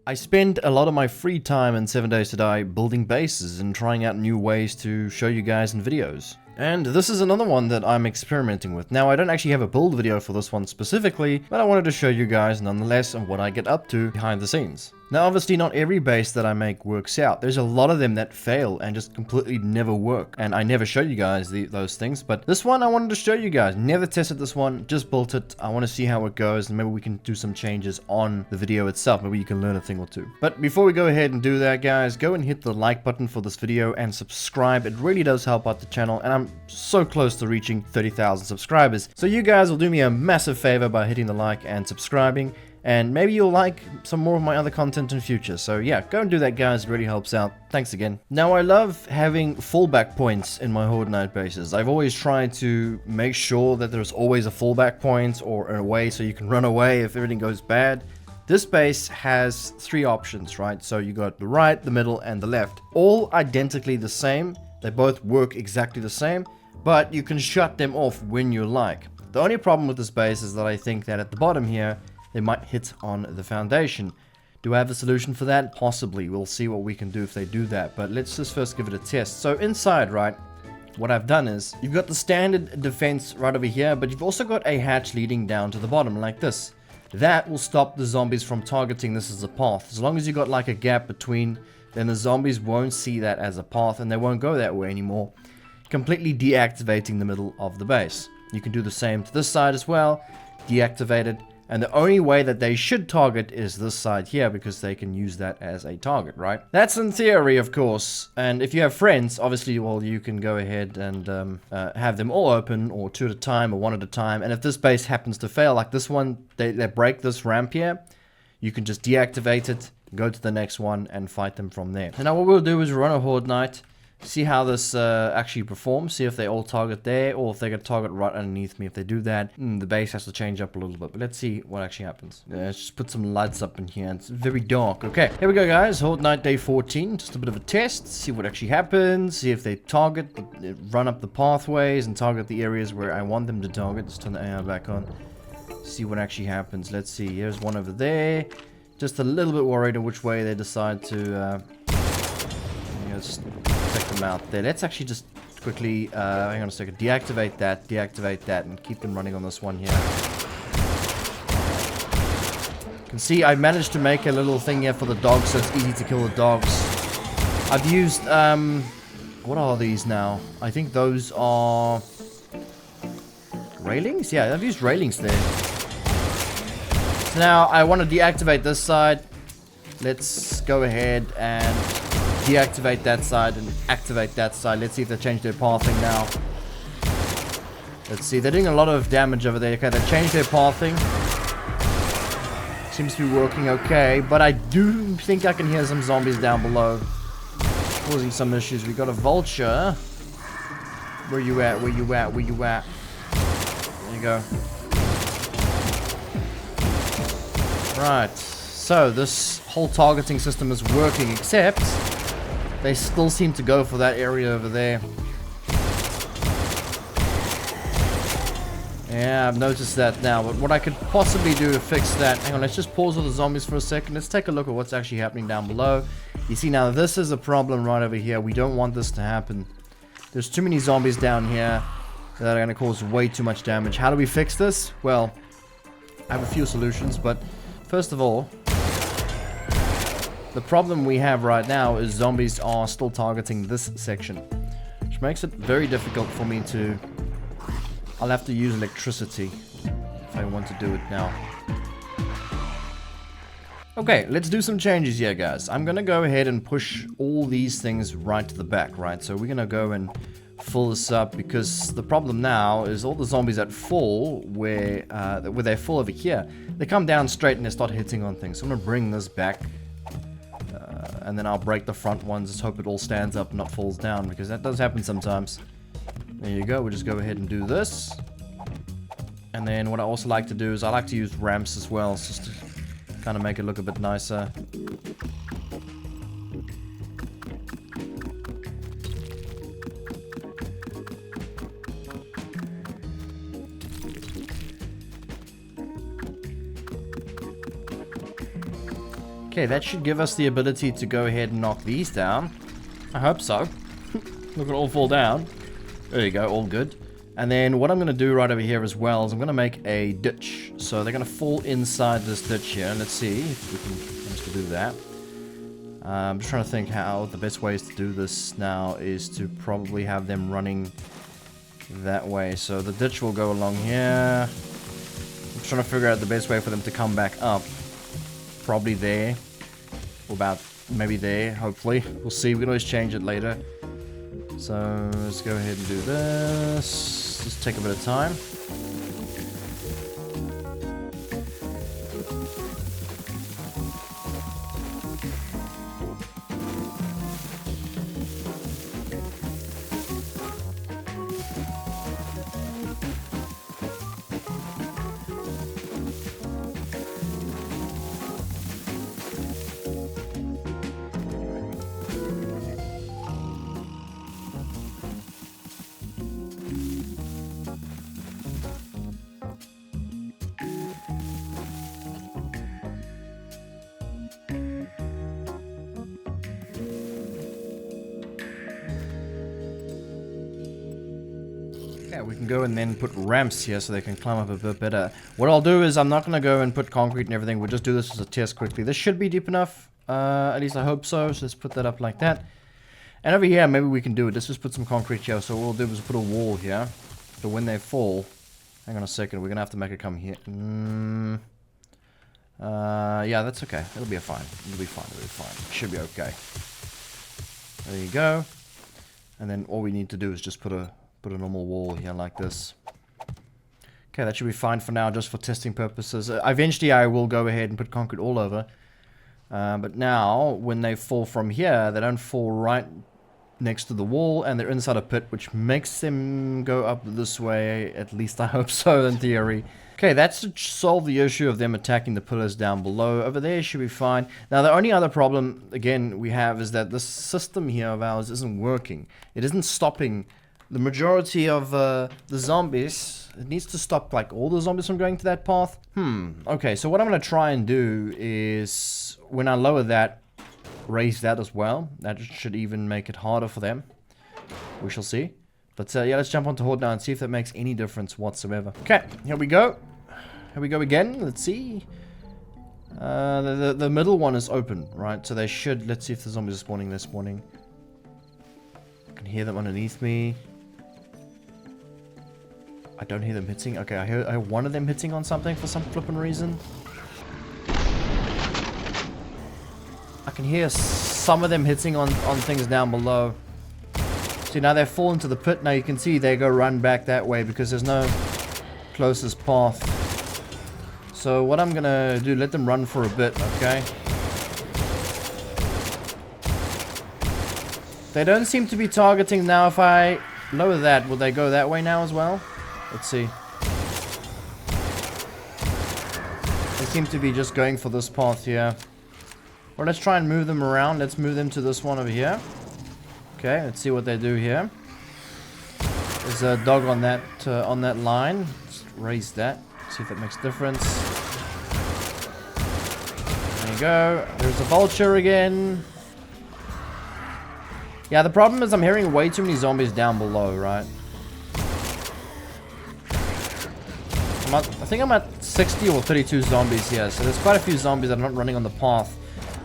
I spend a lot of my free time in 7 Days to Die building bases and trying out new ways to show you guys in videos. And this is another one that I'm experimenting with. Now, I don't actually have a build video for this one specifically, but I wanted to show you guys nonetheless on what I get up to behind the scenes. Now, obviously not every base that I make works out. There's a lot of them that fail and just completely never work. And I never show you guys those things, but this one I wanted to show you guys. Never tested this one, just built it. I want to see how it goes and maybe we can do some changes on the video itself. Maybe you can learn a thing or two. But before we go ahead and do that, guys, go and hit the like button for this video and subscribe. It really does help out the channel, and I'm so close to reaching 30,000 subscribers. So you guys will do me a massive favor by hitting the like and subscribing. And maybe you'll like some more of my other content in future. So yeah, go and do that, guys. It really helps out. Thanks again. Now, I love having fallback points in my Horde Night bases. I've always tried to make sure that there's always a fallback point or a way so you can run away if everything goes bad. This base has 3 options, right? So you got the right, the middle, and the left. All identically the same. They both work exactly the same, but you can shut them off when you like. The only problem with this base is that I think that at the bottom here, they might hit on the foundation. Do I have a solution for that? Possibly. We'll see what we can do if they do that. But let's just first give it a test. So inside, right, what I've done is, you've got the standard defense right over here, but you've also got a hatch leading down to the bottom like this. That will stop the zombies from targeting this as a path. As long as you've got like a gap between, then the zombies won't see that as a path and they won't go that way anymore. Completely deactivating the middle of the base. You can do the same to this side as well. Deactivate it. And the only way that they should target is this side here, because they can use that as a target, right? That's in theory, of course. And if you have friends, obviously, well, you can go ahead and have them all open, or 2 at a time, or 1 at a time. And if this base happens to fail, like this one, they break this ramp here, you can just deactivate it, go to the next one, and fight them from there. And now what we'll do is run a Horde Night, see how this actually performs, see if they all target there, or if they get target right underneath me. If they do that, the base has to change up a little bit. But let's see what actually happens. Let's just put some lights up in here. It's very dark. Okay, here we go, guys. Horde Night day 14. Just a bit of a test. See what actually happens. See if they target, run up the pathways, and target the areas where I want them to target. Just turn the AI back on. See what actually happens. Let's see. Here's one over there. Just a little bit worried on which way they decide to just take them out there. Let's actually just quickly, hang on a second, deactivate that, and keep them running on this one here. You can see I managed to make a little thing here for the dogs, so it's easy to kill the dogs. I've used, what are these now? I think those are railings? Yeah, I've used railings there. So now I want to deactivate this side. Let's go ahead and deactivate that side and activate that side. Let's see if they change their pathing now. Let's see, they're doing a lot of damage over there. Okay, they changed their pathing. Seems to be working okay, but I do think I can hear some zombies down below, causing some issues. We got a vulture. Where you at? Where you at? Where you at? There you go. Right, so this whole targeting system is working, except they still seem to go for that area over there. Yeah, I've noticed that now. But what I could possibly do to fix that... Hang on, let's just pause all the zombies for a second. Let's take a look at what's actually happening down below. You see, now this is a problem right over here. We don't want this to happen. There's too many zombies down here that are going to cause way too much damage. How do we fix this? Well, I have a few solutions, but first of all, the problem we have right now is zombies are still targeting this section, which makes it very difficult for me to... I'll have to use electricity if I want to do it now. Okay, let's do some changes here, guys. I'm gonna go ahead and push all these things right to the back, right? So we're gonna go and fill this up, because the problem now is all the zombies that fall where they fall over here, they come down straight and they start hitting on things. So I'm gonna bring this back. And then I'll break the front ones. Just hope it all stands up and not falls down, because that does happen sometimes. There you go. We'll just go ahead and do this. And then what I also like to do is I like to use ramps as well, just to kind of make it look a bit nicer. Okay, that should give us the ability to go ahead and knock these down. I hope so. Look at all fall down. There you go, all good. And then what I'm going to do right over here as well is I'm going to make a ditch. So they're going to fall inside this ditch here. Let's see if we can manage to do that. I'm just trying to think how the best ways to do this now is to probably have them running that way. So the ditch will go along here. I'm trying to figure out the best way for them to come back up. Probably there. Or about maybe there, hopefully. We'll see. We can always change it later. So let's go ahead and do this. Just take a bit of time. Okay, we can go and then put ramps here so they can climb up a bit better. What I'll do is I'm not going to go and put concrete and everything. We'll just do this as a test quickly. This should be deep enough. At least I hope so. So let's put that up like that. And over here, maybe we can do it. Let's just put some concrete here. So what we'll do is put a wall here. So when they fall... Hang on a second. We're going to have to make it come here. Yeah, that's okay. It'll be fine. It'll be fine. It'll be fine. It should be okay. There you go. And then all we need to do is just put a normal wall here like this. Okay, that should be fine for now, just for testing purposes. Eventually I will go ahead and put concrete all over. But now, when they fall from here, they don't fall right next to the wall, and they're inside a pit, which makes them go up this way. At least I hope so, in theory. Okay, that's to solve the issue of them attacking the pillars down below. Over there should be fine. Now, the only other problem, again, we have is that this system here of ours isn't working. It isn't stopping the majority of the zombies. It needs to stop, like, all the zombies from going to that path. Okay, so what I'm going to try and do is, when I lower that, raise that as well. That should even make it harder for them. We shall see. But yeah, let's jump onto Horde now and see if that makes any difference whatsoever. Okay, here we go. Here we go again. Let's see. The middle one is open, right? So they should... Let's see if the zombies are spawning. They're spawning. I can hear them underneath me. I don't hear them hitting. Okay, I hear one of them hitting on something for some flippin' reason. I can hear some of them hitting on things down below. See, now they fall into the pit. Now you can see they go run back that way because there's no closest path. So what I'm gonna do, let them run for a bit, okay? They don't seem to be targeting now. If I lower that, will they go that way now as well? Let's see. They seem to be just going for this path here. Well, let's try and move them around. Let's move them to this one over here. Okay, let's see what they do here. There's a dog on that line. Let's raise that. See if that makes a difference. There you go. There's a vulture again. Yeah, the problem is I'm hearing way too many zombies down below, right? I think I'm at 60 or 32 zombies here, so there's quite a few zombies that are not running on the path.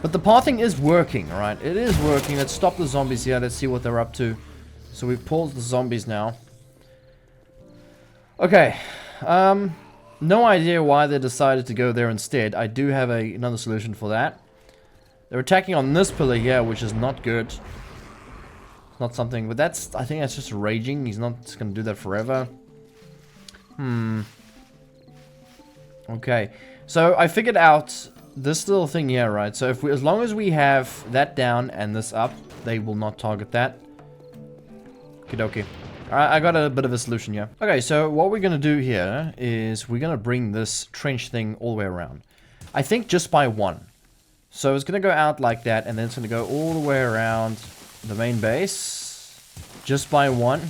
But the pathing is working, right? It is working. Let's stop the zombies here. Let's see what they're up to. So we've paused the zombies now. Okay. No idea why they decided to go there instead. I do have another solution for that. They're attacking on this pillar here, which is not good. Not something, but I think that's just raging. He's not going to do that forever. Okay. So I figured out this little thing here, right? So if as long as we have that down and this up, they will not target that. Okie Alright, I got a bit of a solution here. Okay, so what we're gonna do here is we're gonna bring this trench thing all the way around. I think just by one. So it's gonna go out like that, and then it's gonna go all the way around the main base. Just by one.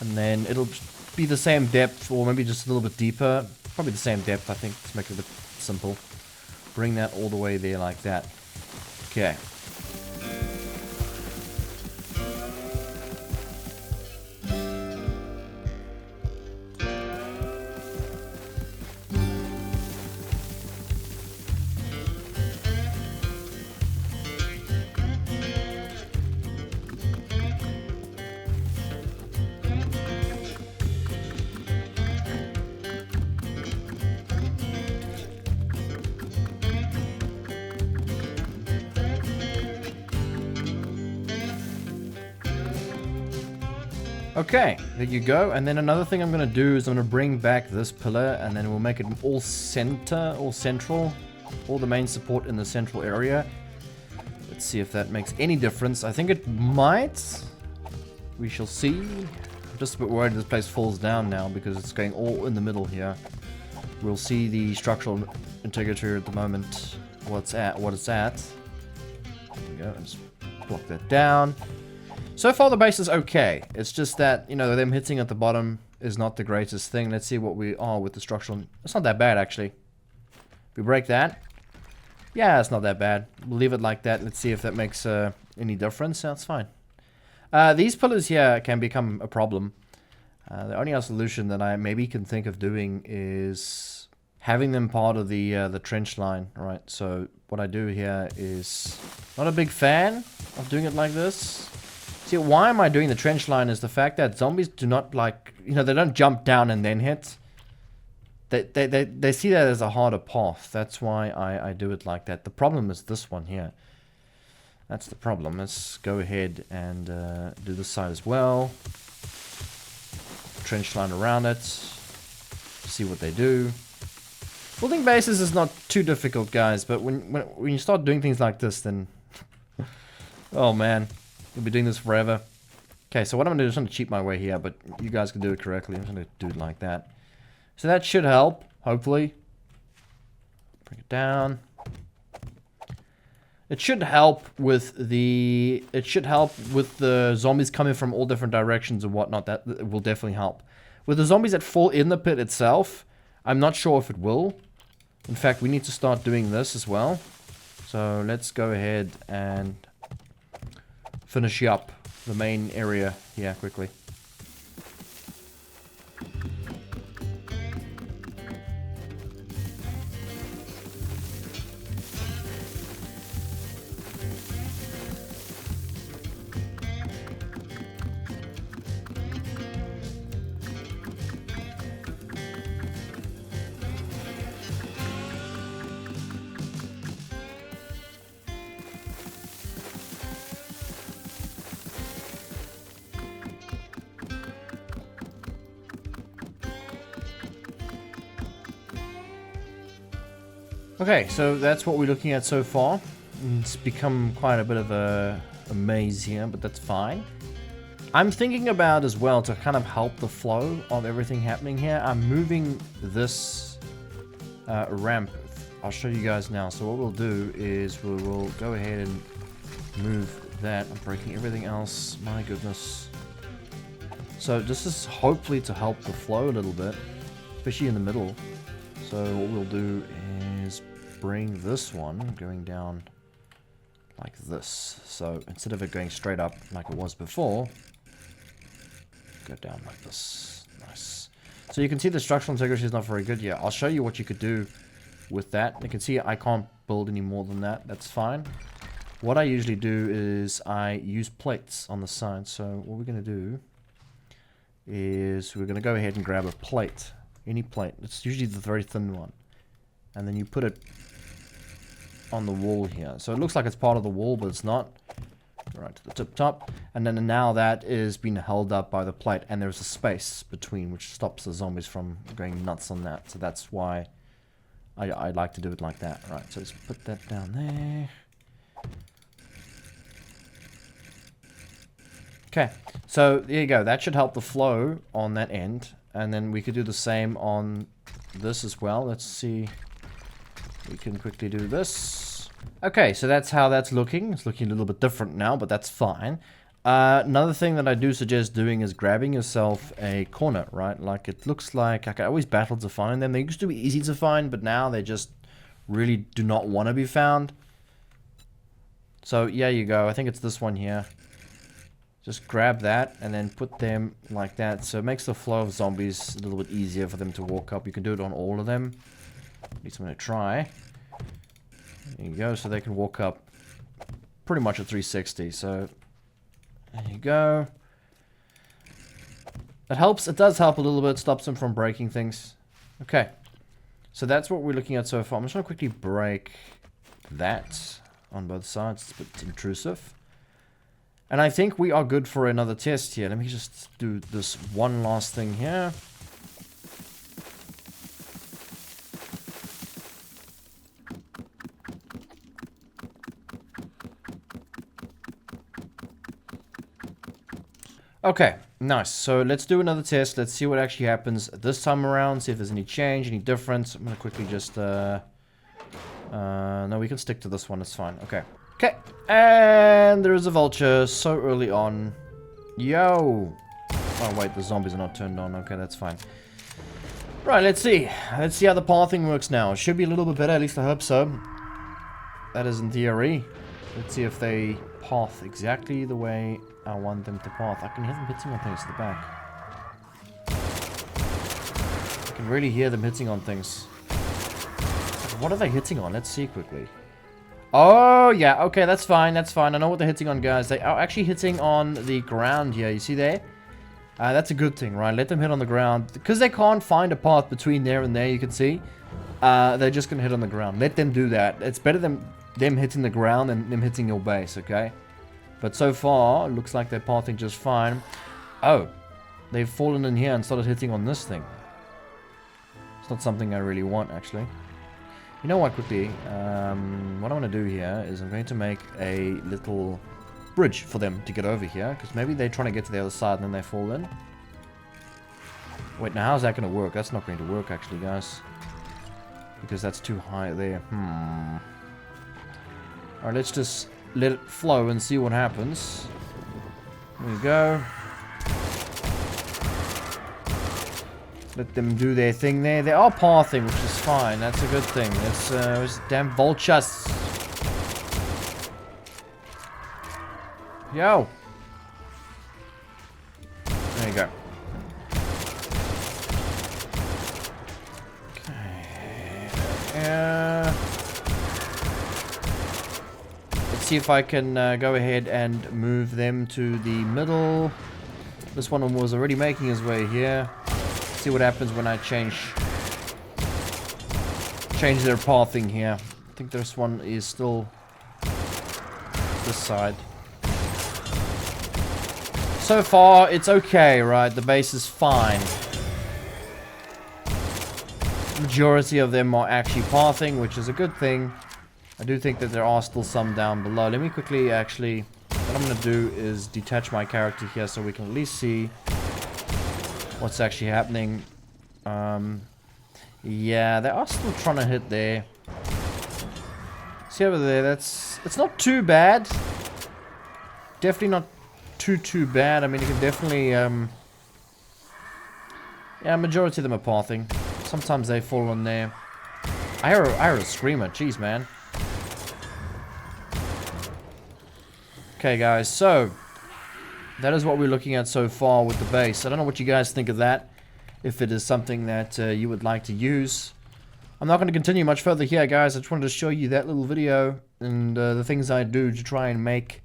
And then it'll be the same depth, or maybe just a little bit deeper. Probably the same depth, I think, to make it a bit simple. bring that all the way there like that. Okay. Okay, there you go. And then another thing I'm going to do is I'm going to bring back this pillar, and then we'll make it all central, all the main support in the central area. Let's see if that makes any difference. I think it might. We shall see. I'm just a bit worried this place falls down now because it's going all in the middle here. We'll see the structural integrity at the moment, what it's at. There we go. Just block that down. So far the base is okay. It's just that, you know, them hitting at the bottom is not the greatest thing. Let's see what we are with the structural. It's not that bad, actually. If we break that. Yeah, it's not that bad. We'll leave it like that. Let's see if that makes any difference. That's fine. These pillars here can become a problem. The only other solution that I maybe can think of doing is having them part of the trench line, right? So what I do here is not a big fan of doing it like this. See, why am I doing the trench line is the fact that zombies do not like, you know, they don't jump down and then hit. They see that as a harder path. That's why I do it like that. The problem is this one here. That's the problem. Let's go ahead and do this side as well. Trench line around it. See what they do. Building bases is not too difficult, guys, but when you start doing things like this, then... oh, man. You'll be doing this forever. Okay, so what I'm going to do is I'm going to cheat my way here, but you guys can do it correctly. I'm just going to do it like that. So that should help, hopefully. Bring it down. It should help with the... it should help with the zombies coming from all different directions and whatnot. That will definitely help. With the zombies that fall in the pit itself, I'm not sure if it will. In fact, we need to start doing this as well. So let's go ahead and... finish up the main area here quickly. Okay, so that's what we're looking at so far. It's become quite a bit of a maze here, but that's fine. I'm thinking about as well to kind of help the flow of everything happening here. I'm moving this ramp. I'll show you guys now. So what we'll do is we will go ahead and move that. I'm breaking everything else. My goodness. So this is hopefully to help the flow a little bit, especially in the middle. So what we'll do is bring this one going down like this. So instead of it going straight up like it was before, go down like this. Nice. So you can see the structural integrity is not very good yet. I'll show you what you could do with that. You can see I can't build any more than that. That's fine. What I usually do is I use plates on the side. So what we're going to do is we're going to go ahead and grab a plate. Any plate. It's usually the very thin one. And then you put it on the wall here. So it looks like it's part of the wall, but it's not. Right to the tip top. And then now that is being held up by the plate. And there's a space between, which stops the zombies from going nuts on that. So that's why I like to do it like that. Right, so let's put that down there. Okay, so there you go. That should help the flow on that end. And then we could do the same on this as well. Let's see. We can quickly do this. Okay, so that's how that's looking. It's looking a little bit different now, but that's fine. Another thing that I do suggest doing is grabbing yourself a corner, right? Like it looks like I always battle to find them. They used to be easy to find, but now they're just really do not want to be found. So yeah, you go. I think it's this one here. Just grab that and then put them like that. So it makes the flow of zombies a little bit easier for them to walk up. You can do it on all of them. At least I'm going to try. There you go. So they can walk up pretty much at 360. So there you go. It helps. It does help a little bit. Stops them from breaking things. Okay. So that's what we're looking at so far. I'm just going to quickly break that on both sides. It's a bit intrusive. And I think we are good for another test here. Let me just do this one last thing here. Okay, nice. So let's do another test. Let's see what actually happens this time around. See if there's any change, any difference. I'm going to quickly just... no, we can stick to this one. It's fine. Okay. Okay. And there is a vulture so early on. Yo. Oh, wait. The zombies are not turned on. Okay, that's fine. Right, let's see. Let's see how the pathing works now. It should be a little bit better. At least I hope so. That is in theory. Let's see if they path exactly the way I want them to path. I can hear them hitting on things at the back. I can really hear them hitting on things. What are they hitting on? Let's see quickly. Oh, yeah. Okay, that's fine. That's fine. I know what they're hitting on, guys. They are actually hitting on the ground here. You see there? That's a good thing, right? Let them hit on the ground. Because they can't find a path between there and there, you can see. They're just going to hit on the ground. Let them do that. It's better than them hitting the ground than them hitting your base, okay? But so far, it looks like they're pathing just fine. Oh, they've fallen in here and started hitting on this thing. It's not something I really want, actually. You know what, quickly, what I want to do here is I'm going to make a little bridge for them to get over here, because maybe they're trying to get to the other side and then they fall in. Wait, now how's that going to work? That's not going to work, actually, guys. Because that's too high there. Alright, let's just let it flow and see what happens. There we go. Let them do their thing there. They are pathing, which is fine. That's a good thing. It's damn vultures. Yo. There you go. Okay. Let's see if I can go ahead and move them to the middle. This one was already making his way here. See what happens when I change their pathing here. I think this one is still this side. So far, it's okay, right? The base is fine. Majority of them are actually pathing, which is a good thing. I do think that there are still some down below. Let me quickly actually... What I'm going to do is detach my character here so we can at least see what's actually happening. Yeah, they are still trying to hit there. See over there, it's not too bad. Definitely not too bad. I mean, you can definitely, yeah, majority of them are pathing. Sometimes they fall on there. I hear a screamer. Jeez, man. Okay, guys, so that is what we're looking at so far with the base. I don't know what you guys think of that. If it is something that you would like to use. I'm not going to continue much further here, guys. I just wanted to show you that little video and the things I do to try and make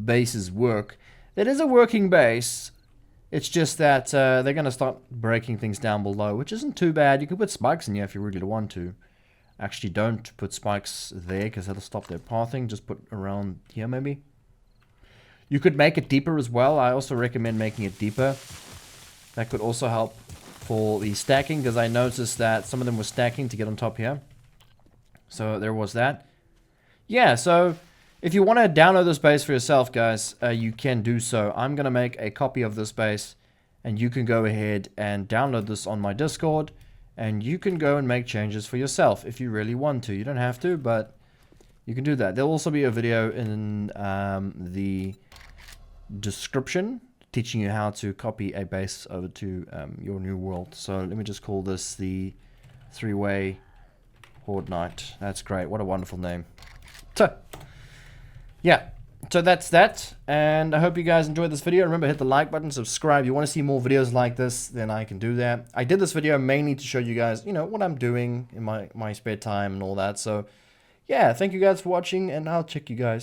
bases work. It is a working base. It's just that they're going to start breaking things down below, which isn't too bad. You can put spikes in here if you really want to. Actually, don't put spikes there because that'll stop their pathing. Just put around here, maybe. You could make it deeper as well. I also recommend making it deeper. That could also help for the stacking, because I noticed that some of them were stacking to get on top here. So there was that. Yeah, so if you want to download this base for yourself, guys, you can do so. I'm going to make a copy of this base, and you can go ahead and download this on my Discord, and you can go and make changes for yourself if you really want to. You don't have to, but you can do that. There'll also be a video in the description teaching you how to copy a base over to your new world. So let me just call this the 3-way Horde Knight. That's great. What a wonderful name. So, yeah. So that's that. And I hope you guys enjoyed this video. Remember, hit the like button, subscribe. If you want to see more videos like this, then I can do that. I did this video mainly to show you guys, you know, what I'm doing in my spare time and all that. So, yeah, thank you guys for watching, and I'll check you guys